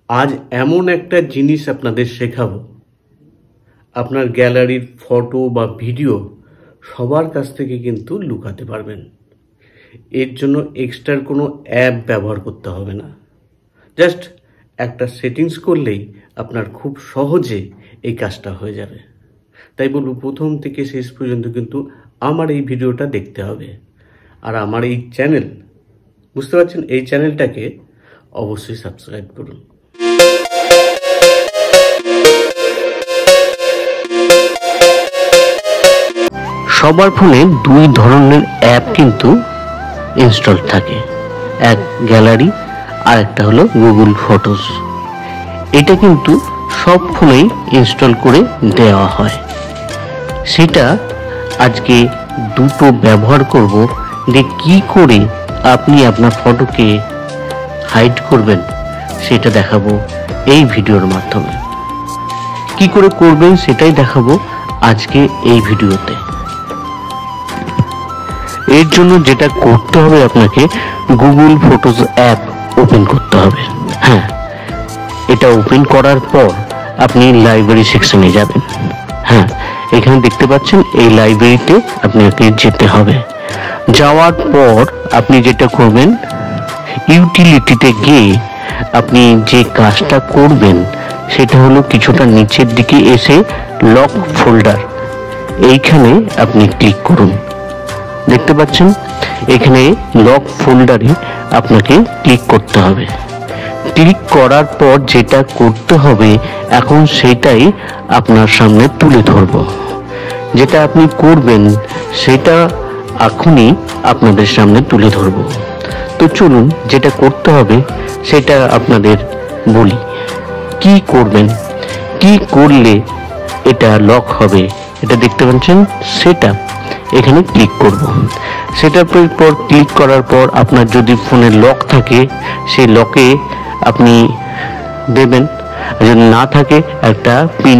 আজ এমন একটা জিনিস আপনাদের শেখাবো, আপনার গ্যালারির ফটো বা ভিডিও সবার কাছ থেকে কিন্তু লুকাতে পারবেন। এর জন্য এক্সট্রা কোনো অ্যাপ ব্যবহার করতে হবে না। জাস্ট একটা সেটিংস করলেই আপনার খুব সহজে এই কাজটা হয়ে যাবে। তাই বলবো, প্রথম থেকে শেষ পর্যন্ত কিন্তু আমার এই ভিডিওটা দেখতে হবে। আর আমার এই চ্যানেল, বুঝতে পারছেন, এই চ্যানেলটাকে অবশ্যই সাবস্ক্রাইব করুন। সবার ফোনে দুই ধরনের অ্যাপ কিন্তু ইনস্টল থাকে, এক গ্যালারি আর একটা হলো গুগল ফটোস। এটা কিন্তু সব ফোনেই ইনস্টল করে দেওয়া হয়। সেটা আজকে দুটো ব্যবহার করব, যে কি করে আপনি আপনার ফটোকে হাইড করবেন সেটা দেখাবো এই ভিডিওর মাধ্যমে। কি করে করবেন সেটাই দেখাবো আজকে এই ভিডিওতে। এর জন্য যেটা করতে হবে, আপনাকে গুগল ফটোস অ্যাপ ওপেন করতে হবে। হ্যাঁ, এটা ওপেন করার পর আপনি লাইব্রেরি সেকশনে যাবেন। হ্যাঁ, এখানে দেখতে পাচ্ছেন এই লাইব্রেরিতে আপনাকে যেতে হবে। যাওয়ার পর আপনি যেটা করবেন, ইউটিলিটিতে গিয়ে আপনি যে কাজটা করবেন সেটা হলো কিছুটা নিচের দিকে এসে লক ফোল্ডার, এইখানে আপনি ক্লিক করুন। দেখতে পাচ্ছেন এখানে লক ফোল্ডারে আপনাকে ক্লিক করতে হবে। ক্লিক করার পর যেটা করতে হবে এখন সেটাই আপনার সামনে তুলে ধরব। যেটা আপনি করবেন সেটা এখনই আপনাদের সামনে তুলে ধরব। তো চলুন, যেটা করতে হবে সেটা আপনাদের বলি। কি করবেন, কি করলে এটা লক হবে, এটা দেখতে পাচ্ছেন সেটআপ, এখানে ক্লিক করব। সেটআপের পর ক্লিক করার পর আপনার যদি ফোনে লক থাকে সেই লকে আপনি দেবেন, যদি না থাকে একটা পিন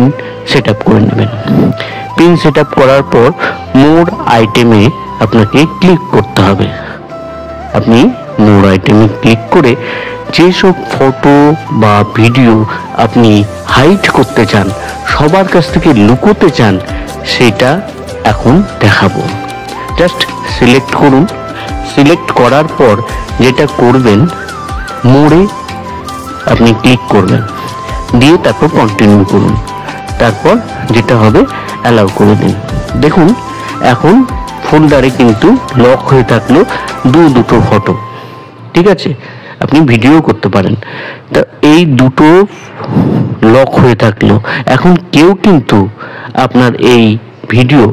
সেটআপ করে নেবেন। পিন সেটআপ করার পর মোর আইটেমে আপনাকে ক্লিক করতে হবে। আপনি মোর আইটেমে ক্লিক করে যেসব ফটো বা ভিডিও আপনি হাইড করতে চান, সবার কাছ থেকে লুকোতে চান, সেটা এখন দেখাবো। জাস্ট সিলেক্ট করুন। সিলেক্ট করার পর যেটা করবেন, মোড়ে আপনি ক্লিক করবেন, দিয়ে তারপর কন্টিনিউ করুন। তারপর যেটা হবে অ্যালাউ করে দিন। দেখুন এখন ফোল্ডারে কিন্তু লক হয়ে থাকলো দুটো ফটো। ঠিক আছে, আপনি ভিডিও করতে পারেন। তা এই দুটো লক হয়ে থাকলো, এখন কেউ কিন্তু আপনার এই ভিডিও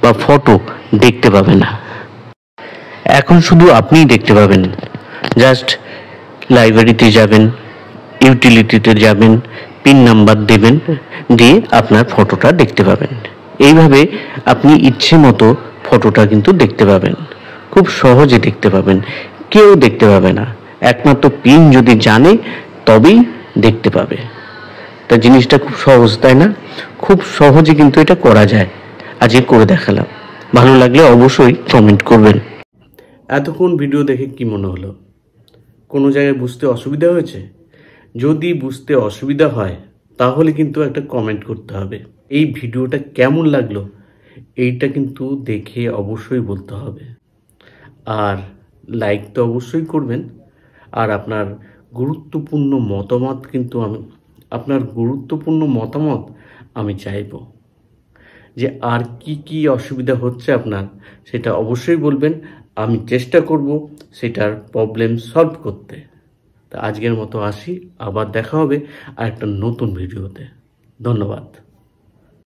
বা ফটো দেখতে পাবে না। এখন শুধু আপনিই দেখতে পাবেন। জাস্ট লাইব্রেরিতে যাবেন, ইউটিলিটিতে যাবেন, পিন নাম্বার দেবেন, দিয়ে আপনার ফটোটা দেখতে পাবেন। এইভাবে আপনি ইচ্ছে মতো ফটোটা কিন্তু দেখতে পাবেন, খুব সহজে দেখতে পাবেন। কেউ দেখতে পাবে না, একমাত্র পিন যদি জানে তবেই দেখতে পাবে। তা জিনিসটা খুব সহজ, তাই না? খুব সহজে কিন্তু এটা করা যায়। আজকে করে দেখালাম। ভালো লাগলে অবশ্যই কমেন্ট করবেন। এতক্ষণ ভিডিও দেখে কি মনে হলো? কোনো জায়গায় বুঝতে অসুবিধা হয়েছে? যদি বুঝতে অসুবিধা হয় তাহলে কিন্তু একটা কমেন্ট করতে হবে। এই ভিডিওটা কেমন লাগলো এইটা কিন্তু দেখে অবশ্যই বলতে হবে। আর লাইক তো অবশ্যই করবেন। আর আপনার গুরুত্বপূর্ণ মতামত আমি চাইব, যে আর কি অসুবিধা হচ্ছে আপনার, সেটা অবশ্যই বলবেন। আমি চেষ্টা করব সেটার প্রবলেম সলভ করতে। তা আজকের মতো আসি, আবার দেখা হবে আর একটা নতুন ভিডিওতে। ধন্যবাদ।